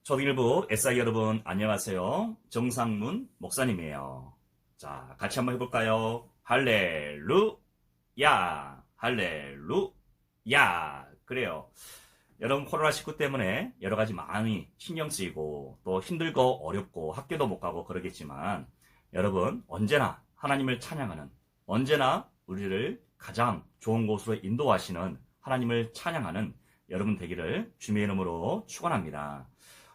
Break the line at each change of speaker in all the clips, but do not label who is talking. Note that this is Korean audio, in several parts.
초등일부 SI 여러분 안녕하세요. 정상문 목사님이에요. 자, 같이 한번 해볼까요? 할렐루야, 할렐루야. 그래요. 여러분 코로나19 때문에 여러 가지 많이 신경 쓰이고 또 힘들고 어렵고 학교도 못 가고 그러겠지만 여러분 언제나 하나님을 찬양하는, 언제나 우리를 가장 좋은 곳으로 인도하시는 하나님을 찬양하는 여러분 되기를 주님의 이름으로 축원합니다.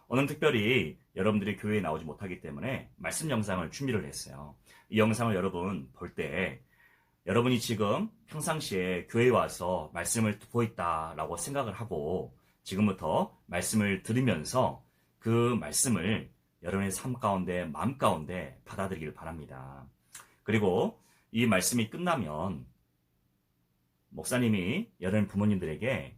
오늘 특별히 여러분들이 교회에 나오지 못하기 때문에 말씀 영상을 준비를 했어요. 이 영상을 여러분 볼 때 여러분이 지금 평상시에 교회에 와서 말씀을 듣고 있다라고 생각을 하고 지금부터 말씀을 들으면서 그 말씀을 여러분의 삶 가운데, 마음 가운데 받아들이길 바랍니다. 그리고 이 말씀이 끝나면 목사님이 여러분 부모님들에게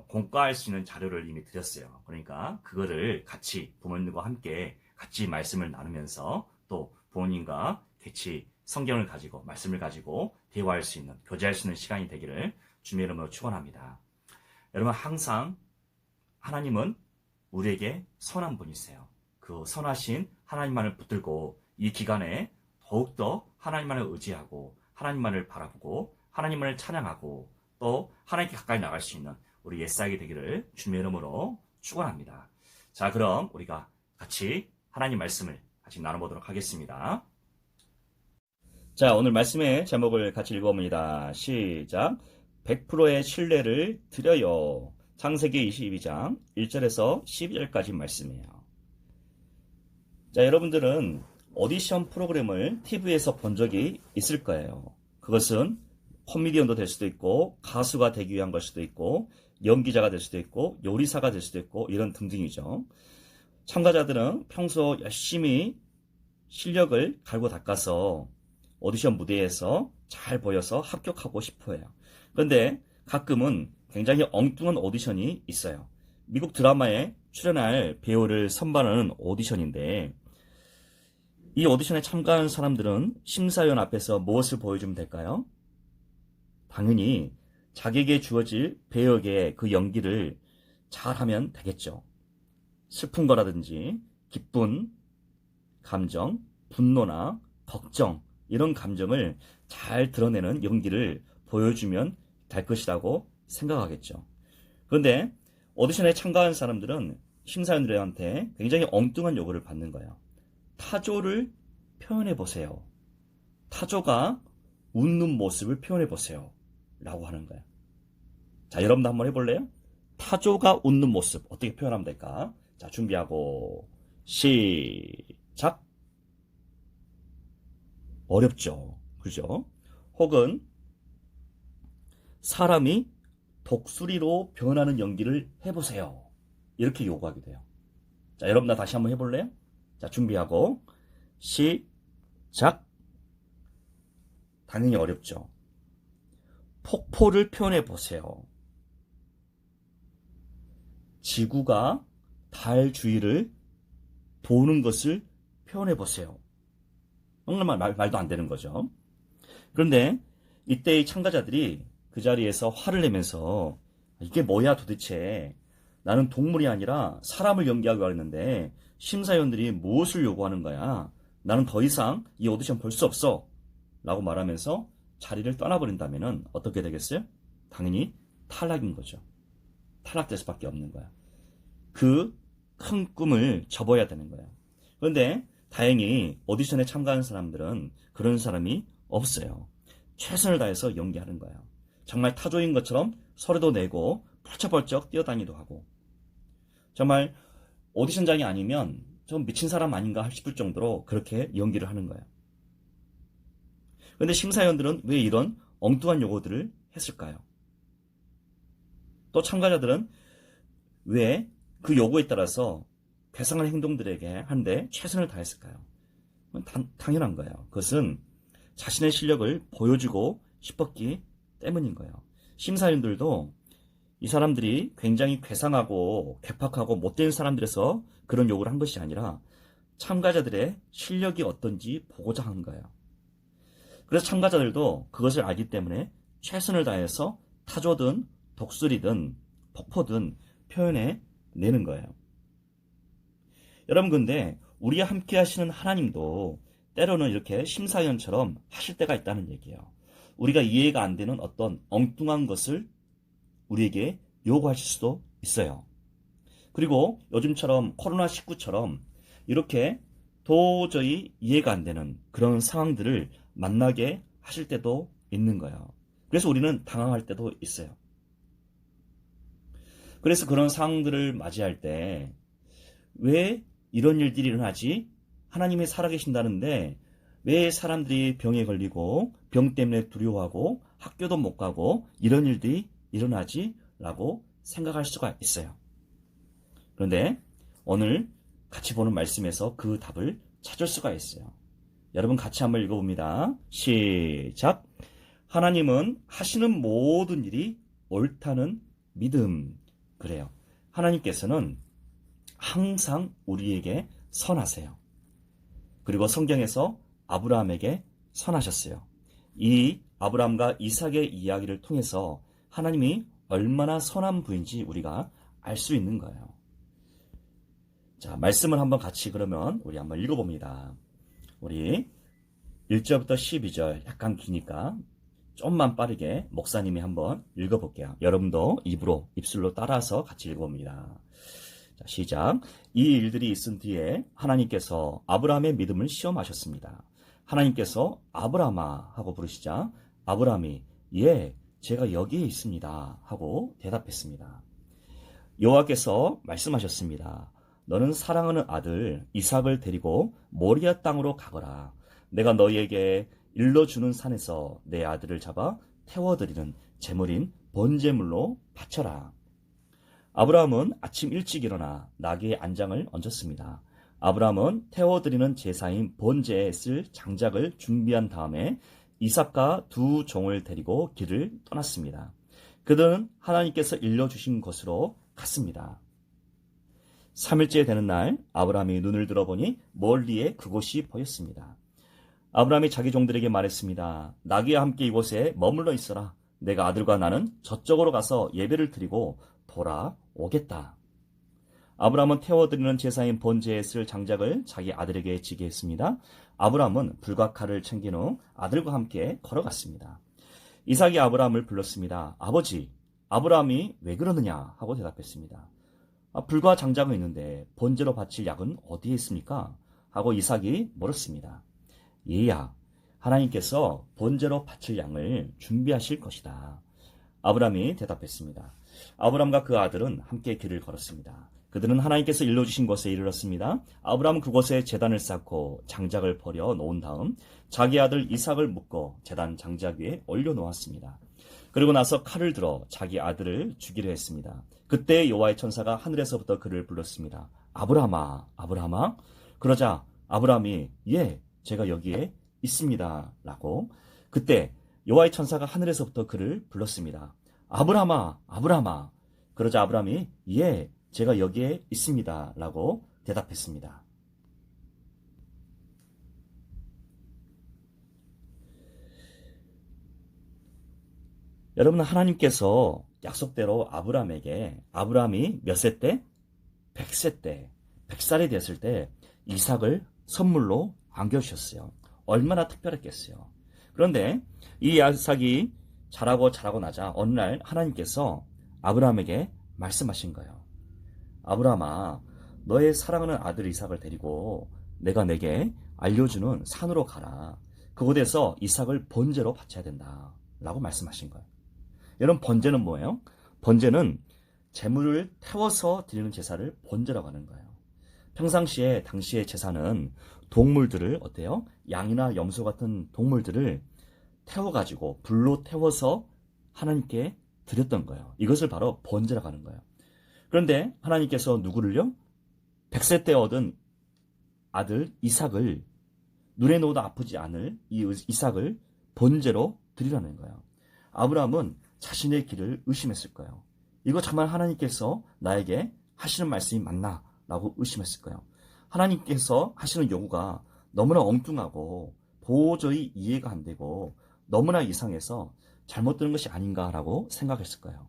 공과할 수 있는 자료를 이미 드렸어요. 그러니까 그거를 같이 부모님과 함께 같이 말씀을 나누면서 또 부모님과 같이 성경을 가지고 말씀을 가지고 대화할 수 있는, 교제할 수 있는 시간이 되기를 주님의 이름으로 축원합니다. 여러분 항상 하나님은 우리에게 선한 분이세요. 그 선하신 하나님만을 붙들고 이 기간에 더욱더 하나님만을 의지하고 하나님만을 바라보고 하나님만을 찬양하고 또 하나님께 가까이 나갈 수 있는 우리 옛사역이 되기를 주님의 이름으로 축원합니다. 자, 그럼 우리가 같이 하나님 말씀을 같이 나눠보도록 하겠습니다. 자, 오늘 말씀의 제목을 같이 읽어봅니다. 시작. 100%의 신뢰를 드려요. 창세기 22장 1절에서 12절까지 말씀이에요. 자, 여러분들은 오디션 프로그램을 TV에서 본 적이 있을 거예요. 그것은 코미디언도 될 수도 있고 가수가 되기 위한 걸 수도 있고 연기자가 될 수도 있고 요리사가 될 수도 있고 이런 등등이죠. 참가자들은 평소 열심히 실력을 갈고 닦아서 오디션 무대에서 잘 보여서 합격하고 싶어해요. 그런데 가끔은 굉장히 엉뚱한 오디션이 있어요. 미국 드라마에 출연할 배우를 선발하는 오디션인데 이 오디션에 참가한 사람들은 심사위원 앞에서 무엇을 보여주면 될까요? 당연히 자기에게 주어질 배역의 그 연기를 잘하면 되겠죠. 슬픈 거라든지 기쁜 감정, 분노나 걱정 이런 감정을 잘 드러내는 연기를 보여주면 될 것이라고 생각하겠죠. 그런데 오디션에 참가한 사람들은 심사위원들한테 굉장히 엉뚱한 요구를 받는 거예요. 타조를 표현해 보세요. 타조가 웃는 모습을 표현해 보세요. 라고 하는 거예요. 자, 여러분도 한번 해볼래요? 타조가 웃는 모습 어떻게 표현하면 될까? 자, 준비하고 시작. 어렵죠. 그죠? 혹은 사람이 독수리로 변하는 연기를 해보세요. 이렇게 요구하게 돼요. 자, 여러분 다 다시 한번 해볼래요? 자, 준비하고 시작. 당연히 어렵죠. 폭포를 표현해 보세요. 지구가 달 주위를 도는 것을 표현해 보세요. 정말 말도 안 되는 거죠. 그런데 이때의 참가자들이 그 자리에서 화를 내면서 이게 뭐야 도대체, 나는 동물이 아니라 사람을 연기하고 했는데 심사위원들이 무엇을 요구하는 거야, 나는 더 이상 이 오디션 볼 수 없어 라고 말하면서 자리를 떠나버린다면 어떻게 되겠어요? 당연히 탈락인 거죠. 탈락될 수밖에 없는 거야. 그 큰 꿈을 접어야 되는 거야. 그런데 다행히 오디션에 참가한 사람들은 그런 사람이 없어요. 최선을 다해서 연기하는 거야. 정말 타조인 것처럼 소리도 내고 펄쩍펄쩍 뛰어다니도 하고, 정말 오디션장이 아니면 좀 미친 사람 아닌가 싶을 정도로 그렇게 연기를 하는 거야. 그런데 심사위원들은 왜 이런 엉뚱한 요구들을 했을까요? 또 참가자들은 왜 그 요구에 따라서 괴상한 행동들에게 한데 최선을 다했을까요? 당연한 거예요. 그것은 자신의 실력을 보여주고 싶었기 때문인 거예요. 심사위원들도 이 사람들이 굉장히 괴상하고 괴팍하고 못된 사람들에서 그런 요구를 한 것이 아니라 참가자들의 실력이 어떤지 보고자 한 거예요. 그래서 참가자들도 그것을 알기 때문에 최선을 다해서 타조든 독수리든 폭포든 표현해 내는 거예요.
여러분, 근데 우리와 함께 하시는 하나님도 때로는 이렇게 심사위원처럼 하실 때가 있다는 얘기예요. 우리가 이해가 안 되는 어떤 엉뚱한 것을 우리에게 요구하실 수도 있어요. 그리고 요즘처럼 코로나19처럼 이렇게 도저히 이해가 안 되는 그런 상황들을 만나게 하실 때도 있는 거예요. 그래서 우리는 당황할 때도 있어요. 그래서 그런 상황들을 맞이할 때 왜 이런 일들이 일어나지? 하나님이 살아계신다는데 왜 사람들이 병에 걸리고 병 때문에 두려워하고 학교도 못 가고 이런 일들이 일어나지? 라고 생각할 수가 있어요. 그런데 오늘 같이 보는 말씀에서 그 답을 찾을 수가 있어요. 여러분 같이 한번 읽어봅니다. 시작. 하나님은 하시는 모든 일이 옳다는 믿음. 그래요. 하나님께서는 항상 우리에게 선하세요. 그리고 성경에서 아브라함에게 선하셨어요. 이 아브라함과 이삭의 이야기를 통해서 하나님이 얼마나 선한 분인지 우리가 알 수 있는 거예요. 자, 말씀을 한번 같이 그러면 우리 한번 읽어봅니다. 우리 1절부터 12절 약간 기니까 좀만 빠르게 목사님이 한번 읽어볼게요. 여러분도 입술로 따라서 같이 읽어봅니다. 자, 시작. 이 일들이 있은 뒤에 하나님께서 아브라함의 믿음을 시험하셨습니다. 하나님께서 아브라함아 하고 부르시자 아브라함이 예, 제가 여기에 있습니다 하고 대답했습니다. 여호와께서 말씀하셨습니다. 너는 사랑하는 아들 이삭을 데리고 모리아 땅으로 가거라. 내가 너희에게 일러주는 산에서 내 아들을 잡아 태워드리는 제물인 번제물로 바쳐라. 아브라함은 아침 일찍 일어나 나귀의 안장을 얹었습니다. 아브라함은 태워드리는 제사인 번제에 쓸 장작을 준비한 다음에 이삭과 두 종을 데리고 길을 떠났습니다. 그들은 하나님께서 일러주신 곳으로 갔습니다. 3일째 되는 날 아브라함이 눈을 들어보니 멀리에 그곳이 보였습니다. 아브라함이 자기 종들에게 말했습니다. 나귀와 함께 이곳에 머물러 있어라. 내가 아들과 나는 저쪽으로 가서 예배를 드리고 돌아오겠다. 아브라함은 태워드리는 제사인 번제에 쓸 장작을 자기 아들에게 지게 했습니다. 아브라함은 불과 칼을 챙긴 후 아들과 함께 걸어갔습니다. 이삭이 아브라함을 불렀습니다. 아버지, 아브라함이 왜 그러느냐 하고 대답했습니다. 불과 장작은 있는데 번제로 바칠 약은 어디에 있습니까? 하고 이삭이 물었습니다. 얘야, 하나님께서 번제로 바칠 양을 준비하실 것이다. 아브라함이 대답했습니다. 아브라함과 그 아들은 함께 길을 걸었습니다. 그들은 하나님께서 일러주신 곳에 이르렀습니다. 아브라함은 그곳에 제단을 쌓고 장작을 버려 놓은 다음 자기 아들 이삭을 묶어 제단 장작 위에 올려놓았습니다. 그리고 나서 칼을 들어 자기 아들을 죽이려 했습니다. 그때 여호와의 천사가 하늘에서부터 그를 불렀습니다. 아브라함아, 아브라함아. 그러자 아브라함이 예, 제가 여기에 있습니다 라고 그때 여호와의 천사가 하늘에서부터 그를 불렀습니다. 아브라함아, 아브라함아. 그러자 아브라함이 예, 제가 여기에 있습니다 라고 대답했습니다. 여러분, 하나님께서 약속대로 아브라함이 몇 세 때? 100세 때, 100살이 됐을 때 이삭을 선물로 안겨주셨어요. 얼마나 특별했겠어요. 그런데 이 이삭이 자라고 나자 어느 날 하나님께서 아브라함에게 말씀하신 거예요. 아브라함아, 너의 사랑하는 아들 이삭을 데리고 내가 내게 알려주는 산으로 가라. 그곳에서 이삭을 번제로 바쳐야 된다 라고 말씀하신 거예요. 여러분, 번제는 뭐예요? 번제는 제물을 태워서 드리는 제사를 번제라고 하는 거예요. 평상시에 당시의 제사는 동물들을 어때요? 양이나 염소 같은 동물들을 태워가지고 불로 태워서 하나님께 드렸던 거예요. 이것을 바로 번제라고 하는 거예요. 그런데 하나님께서 누구를요? 100세 때 얻은 아들 이삭을 눈에 놓아도 아프지 않을 이 이삭을 번제로 드리라는 거예요. 아브라함은 자신의 길을 의심했을 거예요. 이거 정말 하나님께서 나에게 하시는 말씀이 맞나? 라고 의심했을 거예요. 하나님께서 하시는 요구가 너무나 엉뚱하고 도저히 이해가 안 되고 너무나 이상해서 잘못 들은 것이 아닌가라고 생각했을 거예요.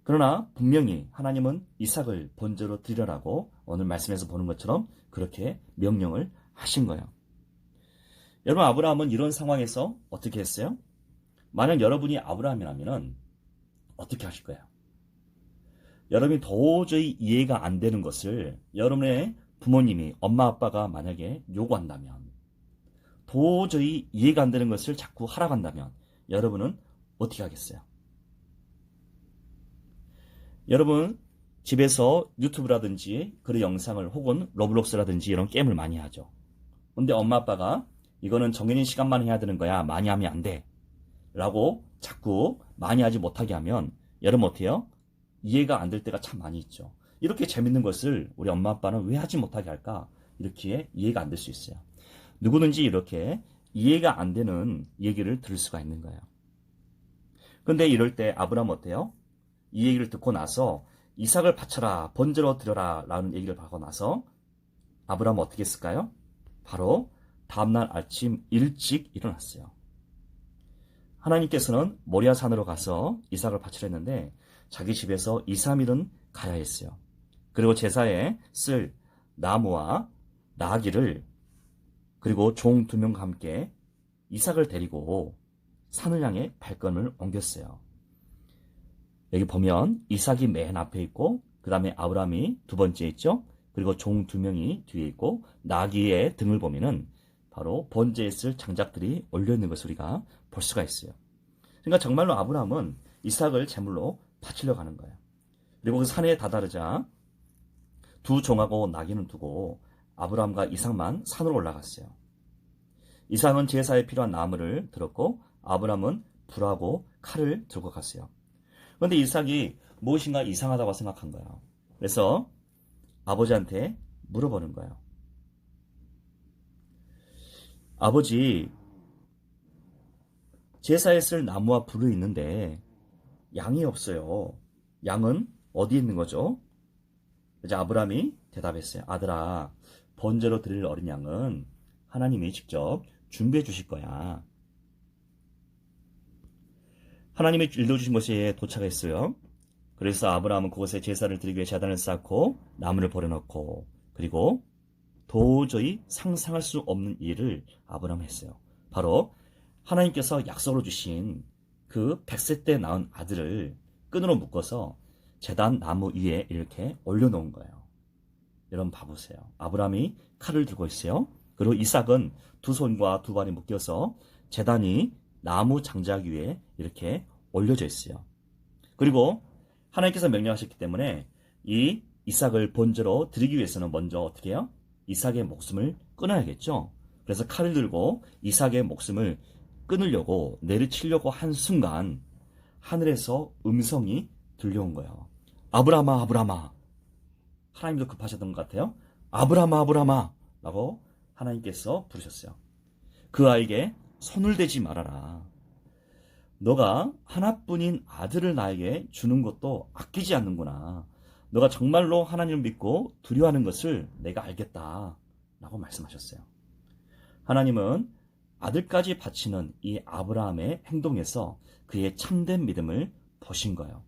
그러나 분명히 하나님은 이삭을 번제로 드리라고 오늘 말씀에서 보는 것처럼 그렇게 명령을 하신 거예요. 여러분, 아브라함은 이런 상황에서 어떻게 했어요? 만약 여러분이 아브라함이라면 어떻게 하실 거예요? 여러분이 도저히 이해가 안 되는 것을 여러분의 부모님이, 엄마 아빠가 만약에 요구한다면, 도저히 이해가 안 되는 것을 자꾸 하라고 한다면 여러분은 어떻게 하겠어요? 여러분 집에서 유튜브라든지 그런 영상을 혹은 로블록스라든지 이런 게임을 많이 하죠. 근데 엄마 아빠가 이거는 정해진 시간만 해야 되는 거야, 많이 하면 안 돼 라고 자꾸 많이 하지 못하게 하면 여러분 어때요? 이해가 안 될 때가 참 많이 있죠. 이렇게 재밌는 것을 우리 엄마 아빠는 왜 하지 못하게 할까? 이렇게 이해가 안 될 수 있어요. 누구든지 이렇게 이해가 안 되는 얘기를 들을 수가 있는 거예요. 근데 이럴 때 아브라함 어때요? 이 얘기를 듣고 나서 이삭을 바쳐라, 번제로 드려라 라는 얘기를 하고 나서 아브라함은 어떻게 했을까요? 바로 다음날 아침 일찍 일어났어요. 하나님께서는 모리아 산으로 가서 이삭을 바치려 했는데 자기 집에서 2, 3일은 가야 했어요. 그리고 제사에 쓸 나무와 나귀를 그리고 종 2명과 함께 이삭을 데리고 산을 향해 발걸음을 옮겼어요. 여기 보면 이삭이 맨 앞에 있고 그 다음에 아브라함이 두 번째 있죠. 그리고 종 2명이 뒤에 있고 나귀의 등을 보면은 바로 번제에 쓸 장작들이 올려있는 것을 우리가 볼 수가 있어요. 그러니까 정말로 아브라함은 이삭을 제물로 바치려고 하는 거예요. 그리고 그 산에 다다르자 두 종하고 나귀는 두고 아브라함과 이삭만 산으로 올라갔어요. 이삭은 제사에 필요한 나무를 들었고 아브라함은 불하고 칼을 들고 갔어요. 그런데 이삭이 무엇인가 이상하다고 생각한 거예요. 그래서 아버지한테 물어보는 거예요. 아버지, 제사에 쓸 나무와 불이 있는데 양이 없어요. 양은 어디 있는 거죠? 이제 아브라함이 대답했어요. 아들아, 번제로 드릴 어린 양은 하나님이 직접 준비해 주실 거야. 하나님이 일러주신 곳에 도착했어요. 그래서 아브라함은 그곳에 제사를 드리기 위해 제단을 쌓고 나무를 버려놓고 그리고 도저히 상상할 수 없는 일을 아브라함은 했어요. 바로 하나님께서 약속으로 주신 그 100세 때 낳은 아들을 끈으로 묶어서 제단 나무 위에 이렇게 올려놓은 거예요. 여러분 봐보세요. 아브라함이 칼을 들고 있어요. 그리고 이삭은 두 손과 두 발이 묶여서 제단이 나무 장작 위에 이렇게 올려져 있어요. 그리고 하나님께서 명령하셨기 때문에 이 이삭을 번제로 드리기 위해서는 먼저 어떻게 해요? 이삭의 목숨을 끊어야겠죠. 그래서 칼을 들고 이삭의 목숨을 끊으려고 내리치려고 한 순간 하늘에서 음성이 들려온 거예요. 아브라함아, 아브라함아. 하나님도 급하셨던 것 같아요. 아브라함아, 아브라함아 라고 하나님께서 부르셨어요. 그 아이에게 손을 대지 말아라. 너가 하나뿐인 아들을 나에게 주는 것도 아끼지 않는구나. 너가 정말로 하나님을 믿고 두려워하는 것을 내가 알겠다 라고 말씀하셨어요. 하나님은 아들까지 바치는 이 아브라함의 행동에서 그의 참된 믿음을 보신 거예요.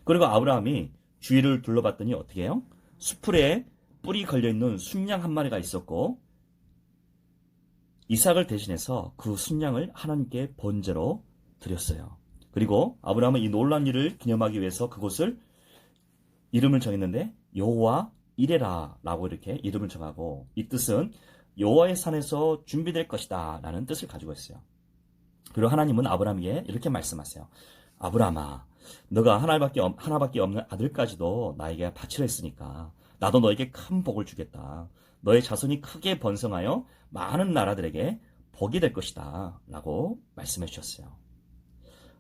그리고 아브라함이 주위를 둘러봤더니 어떻게 해요? 수풀에 뿔이 걸려있는 순양 한 마리가 있었고 이삭을 대신해서 그 순양을 하나님께 번제로 드렸어요. 그리고 아브라함은 이 놀라운 일을 기념하기 위해서 그곳을 이름을 정했는데 여호와 이레라 라고 이렇게 이름을 정하고 이 뜻은 여호와의 산에서 준비될 것이다 라는 뜻을 가지고 있어요. 그리고 하나님은 아브라함에게 이렇게 말씀하세요. 아브라함아, 너가 하나밖에 없는 아들까지도 나에게 바치려 했으니까 나도 너에게 큰 복을 주겠다. 너의 자손이 크게 번성하여 많은 나라들에게 복이 될 것이다 라고 말씀해 주셨어요.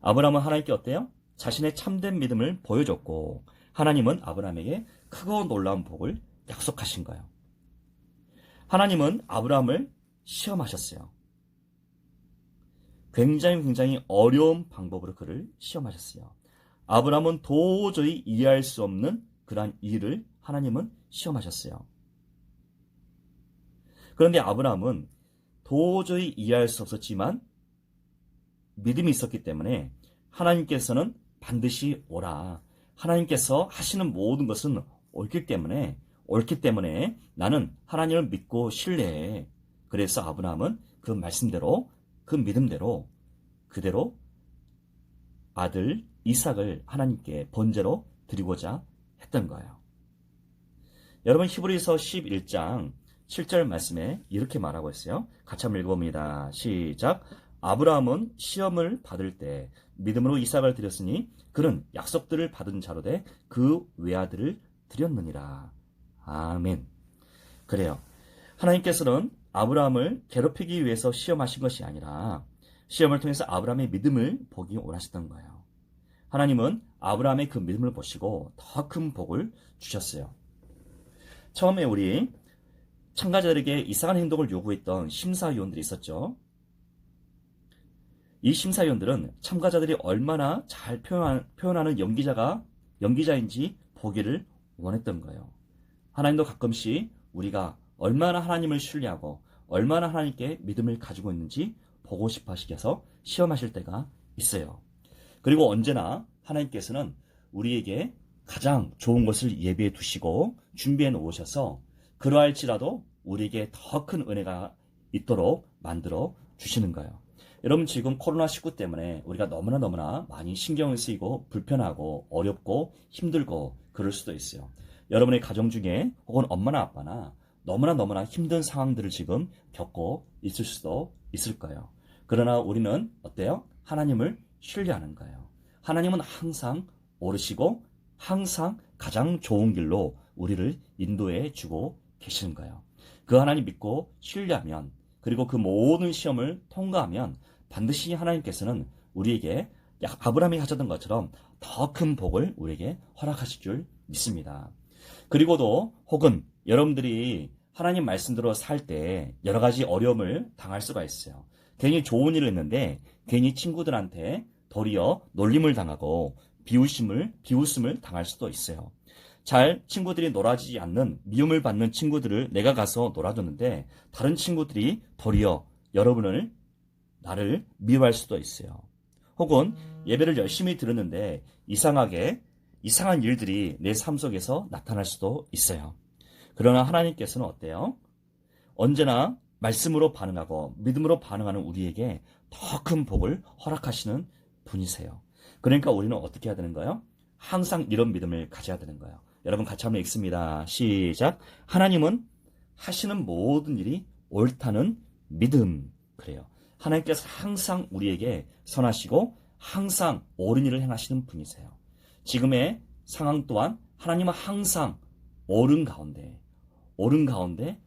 아브라함은 하나님께 어때요? 자신의 참된 믿음을 보여줬고 하나님은 아브라함에게 크고 놀라운 복을 약속하신 거예요. 하나님은 아브라함을 시험하셨어요. 굉장히 어려운 방법으로 그를 시험하셨어요. 아브라함은 도저히 이해할 수 없는 그러한 일을 하나님은 시험하셨어요. 그런데 아브라함은 도저히 이해할 수 없었지만 믿음이 있었기 때문에 하나님께서는 반드시 오라. 하나님께서 하시는 모든 것은 옳기 때문에 나는 하나님을 믿고 신뢰해. 그래서 아브라함은 그 말씀대로, 그 믿음대로 그대로 아들 이삭을 하나님께 번제로 드리고자 했던 거예요. 여러분, 히브리서 11장 7절 말씀에 이렇게 말하고 있어요. 같이 한번 읽어봅니다. 시작. 아브라함은 시험을 받을 때 믿음으로 이삭을 드렸으니 그는 약속들을 받은 자로 돼 그 외아들을 드렸느니라. 아멘. 그래요. 하나님께서는 아브라함을 괴롭히기 위해서 시험하신 것이 아니라 시험을 통해서 아브라함의 믿음을 보기 원하셨던 거예요. 하나님은 아브라함의 그 믿음을 보시고 더 큰 복을 주셨어요. 처음에 우리 참가자들에게 이상한 행동을 요구했던 심사위원들이 있었죠. 이 심사위원들은 참가자들이 얼마나 잘 표현하는 연기자인지 보기를 원했던 거예요. 하나님도 가끔씩 우리가 얼마나 하나님을 신뢰하고 얼마나 하나님께 믿음을 가지고 있는지 보고 싶어 하시셔서 시험하실 때가 있어요. 그리고 언제나 하나님께서는 우리에게 가장 좋은 것을 예비해 두시고 준비해 놓으셔서 그러할지라도 우리에게 더 큰 은혜가 있도록 만들어 주시는 거예요. 여러분, 지금 코로나19 때문에 우리가 너무나 많이 신경을 쓰이고 불편하고 어렵고 힘들고 그럴 수도 있어요. 여러분의 가정 중에 혹은 엄마나 아빠나 너무나 힘든 상황들을 지금 겪고 있을 수도 있을 거예요. 그러나 우리는 어때요? 하나님을 신뢰하는 거예요. 하나님은 항상 옳으시고 항상 가장 좋은 길로 우리를 인도해 주고 계시는 거예요. 그 하나님 믿고 신뢰하면, 그리고 그 모든 시험을 통과하면 반드시 하나님께서는 우리에게 아브라함이 가졌던 것처럼 더 큰 복을 우리에게 허락하실 줄 믿습니다. 그리고도 혹은 여러분들이 하나님 말씀대로 살 때 여러 가지 어려움을 당할 수가 있어요. 괜히 좋은 일을 했는데 괜히 친구들한테 도리어 놀림을 당하고 비웃음을 당할 수도 있어요. 잘 친구들이 놀아주지 않는 미움을 받는 친구들을 내가 가서 놀아줬는데 다른 친구들이 도리어 나를 미워할 수도 있어요. 혹은 예배를 열심히 들었는데 이상한 일들이 내 삶 속에서 나타날 수도 있어요. 그러나 하나님께서는 어때요? 언제나 말씀으로 반응하고 믿음으로 반응하는 우리에게 더 큰 복을 허락하시는 분이세요. 그러니까 우리는 어떻게 해야 되는가요? 항상 이런 믿음을 가져야 되는 거예요. 여러분, 같이 한번 읽습니다. 시작. 하나님은 하시는 모든 일이 옳다는 믿음. 그래요. 하나님께서 항상 우리에게 선하시고 항상 옳은 일을 행하시는 분이세요. 지금의 상황 또한 하나님은 항상 옳은 가운데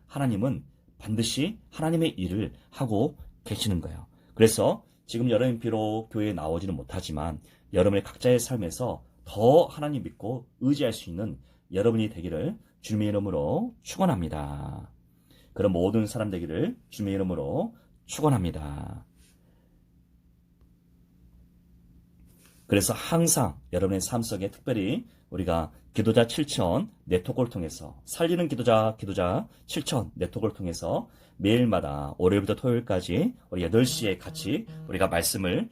하나님은 반드시 하나님의 일을 하고 계시는 거예요. 그래서 지금 여러분 비록 교회에 나오지는 못하지만 여러분의 각자의 삶에서 더 하나님 믿고 의지할 수 있는 여러분이 되기를 주님의 이름으로 축원합니다. 그런 모든 사람 되기를 주님의 이름으로 축원합니다. 그래서 항상 여러분의 삶 속에 특별히 우리가 기도자 7천 네트워크를 통해서 살리는 기도자 7천 네트워크를 통해서 매일마다 월요일부터 토요일까지 우리 8시에 같이 우리가 말씀을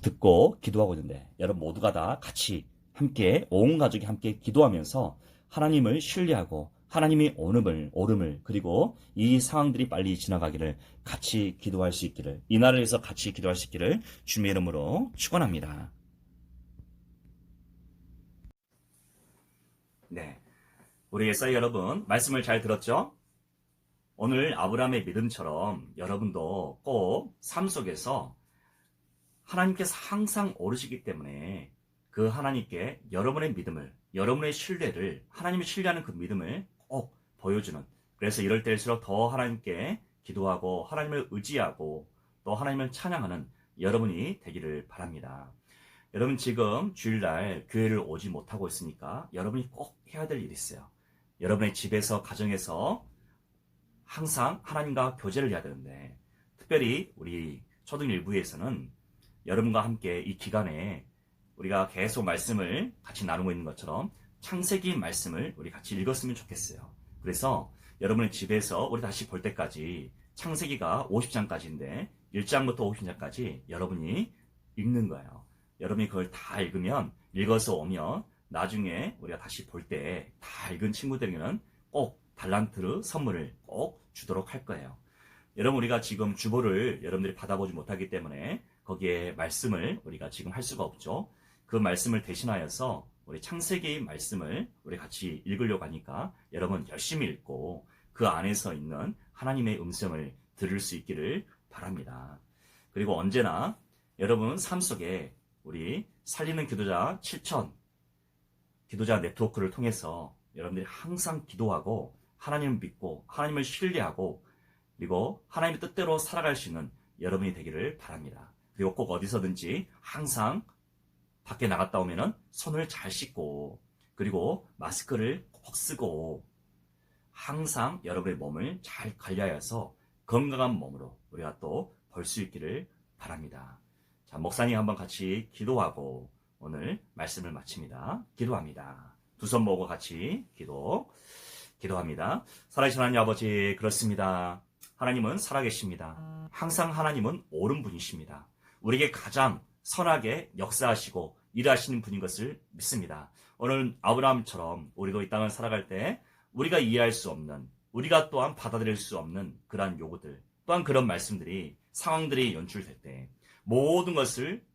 듣고 기도하고 있는데 여러분 모두가 다 같이 함께 온 가족이 함께 기도하면서 하나님을 신뢰하고 하나님이 오름을 그리고 이 상황들이 빨리 지나가기를 같이 기도할 수 있기를, 이 나라를 위해서 같이 기도할 수 있기를 주님의 이름으로 축원합니다.
네, 우리 예사이 여러분 말씀을 잘 들었죠? 오늘 아브라함의 믿음처럼 여러분도 꼭 삶 속에서 하나님께서 항상 오르시기 때문에 그 하나님께 여러분의 믿음을, 여러분의 신뢰를, 하나님을 신뢰하는 그 믿음을 꼭 보여주는, 그래서 이럴 때일수록 더 하나님께 기도하고 하나님을 의지하고 또 하나님을 찬양하는 여러분이 되기를 바랍니다. 여러분 지금 주일날 교회를 오지 못하고 있으니까 여러분이 꼭 해야 될 일이 있어요. 여러분의 집에서, 가정에서 항상 하나님과 교제를 해야 되는데, 특별히 우리 초등 1부에서는 여러분과 함께 이 기간에 우리가 계속 말씀을 같이 나누고 있는 것처럼 창세기 말씀을 우리 같이 읽었으면 좋겠어요. 그래서 여러분의 집에서 우리 다시 볼 때까지 창세기가 50장까지인데 1장부터 50장까지 여러분이 읽는 거예요. 여러분이 그걸 다 읽으면, 읽어서 오면 나중에 우리가 다시 볼 때 다 읽은 친구들에게는 꼭 달란트 선물을 꼭 주도록 할 거예요. 여러분, 우리가 지금 주보를 여러분들이 받아보지 못하기 때문에 거기에 말씀을 우리가 지금 할 수가 없죠. 그 말씀을 대신하여서 우리 창세기 말씀을 우리 같이 읽으려고 하니까 여러분 열심히 읽고 그 안에서 있는 하나님의 음성을 들을 수 있기를 바랍니다. 그리고 언제나 여러분 삶 속에 우리 살리는 기도자 7천 기도자 네트워크를 통해서 여러분들이 항상 기도하고 하나님을 믿고 하나님을 신뢰하고 그리고 하나님의 뜻대로 살아갈 수 있는 여러분이 되기를 바랍니다. 그리고 꼭 어디서든지 항상 밖에 나갔다 오면은 손을 잘 씻고 그리고 마스크를 꼭 쓰고 항상 여러분의 몸을 잘 관리하여서 건강한 몸으로 우리가 또 볼 수 있기를 바랍니다. 자, 목사님 한번 같이 기도하고 오늘 말씀을 마칩니다. 기도합니다. 두 손 모으고 같이 기도합니다. 살아계신 하나님 아버지, 그렇습니다. 하나님은 살아계십니다. 항상 하나님은 옳은 분이십니다. 우리에게 가장 선하게 역사하시고 일하시는 분인 것을 믿습니다. 오늘 아브라함처럼 우리도 이 땅을 살아갈 때 우리가 이해할 수 없는, 우리가 또한 받아들일 수 없는 그러한 요구들, 또한 그런 말씀들이, 상황들이 연출될 때 모든 것을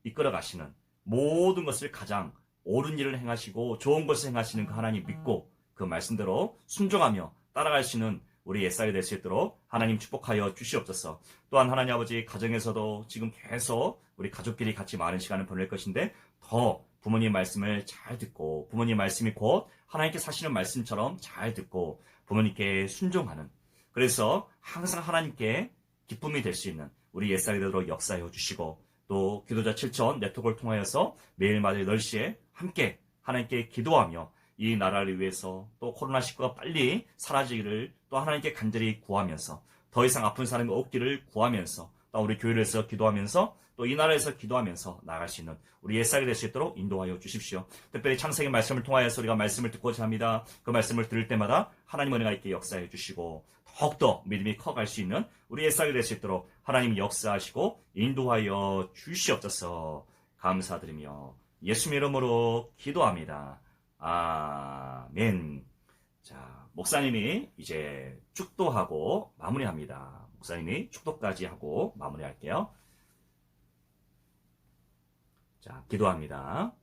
이끌어 가시는, 모든 것을 가장 옳은 일을 행하시고 좋은 것을 행하시는 그 하나님 믿고 그 말씀대로 순종하며 따라갈 수 있는 우리 옛사람이 될 수 있도록 하나님 축복하여 주시옵소서. 또한 하나님 아버지, 가정에서도 지금 계속 우리 가족끼리 같이 많은 시간을 보낼 것인데 더 부모님 말씀을 잘 듣고 부모님 말씀이 곧 하나님께 사시는 말씀처럼 잘 듣고 부모님께 순종하는, 그래서 항상 하나님께 기쁨이 될 수 있는 우리 옛사람이 되도록 역사해 주시고, 또 기도자 7천 네트워크를 통하여서 매일마다 8시에 함께 하나님께 기도하며 이 나라를 위해서 또 코로나19가 빨리 사라지기를 또 하나님께 간절히 구하면서 더 이상 아픈 사람이 없기를 구하면서 또 우리 교회에서 기도하면서 또 이 나라에서 기도하면서 나아갈 수 있는 우리 옛사람이 될 수 있도록 인도하여 주십시오. 특별히 창세기 말씀을 통하여서 우리가 말씀을 듣고자 합니다. 그 말씀을 들을 때마다 하나님 은혜가 있게 역사해 주시고 더욱더 믿음이 커갈 수 있는 우리 옛사람이 될 수 있도록 하나님이 역사하시고 인도하여 주시옵소서. 감사드리며 예수님 이름으로 기도합니다. 아멘. 자, 목사님이 이제 축도하고 마무리합니다. 목사님이 축도까지 하고 마무리할게요. 자, 기도합니다.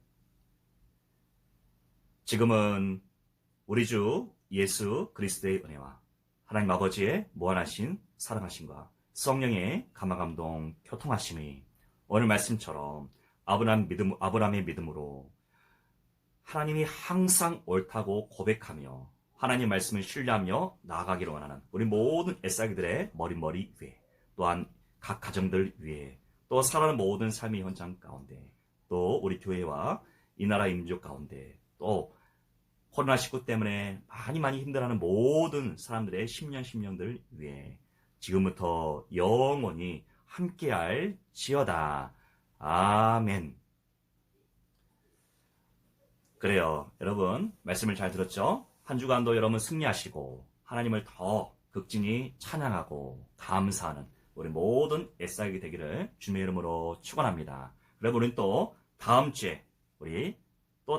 지금은 우리 주 예수 그리스도의 은혜와 하나님 아버지의 무한하신 사랑하심과 성령의 감화감동 교통하심이 오늘 말씀처럼 아브라함의 믿음으로 하나님이 항상 옳다고 고백하며 하나님 말씀을 신뢰하며 나아가기를 원하는 우리 모든 애사기들의 머리 위에, 또한 각 가정들 위에, 또 살아가는 모든 삶의 현장 가운데, 또 우리 교회와 이 나라 민족 가운데, 또 코로나19 때문에 많이 힘들어하는 모든 사람들의 심령들 위에 지금부터 영원히 함께할 지어다. 아멘. 그래요. 여러분, 말씀을 잘 들었죠? 한 주간도 여러분 승리하시고 하나님을 더 극진히 찬양하고 감사하는 우리 모든 애쓰기 되기를 주님의 이름으로 축원합니다. 여러분, 우리는 또 다음 주에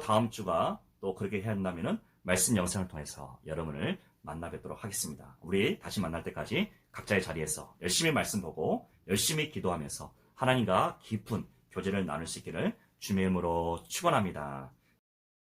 다음 주가 또 그렇게 해야 한다면은 말씀 영상을 통해서 여러분을 만나 뵙도록 하겠습니다. 우리 다시 만날 때까지 각자의 자리에서 열심히 말씀 보고 열심히 기도하면서 하나님과 깊은 교제를 나눌 수 있기를 주님의 이름으로 축원합니다.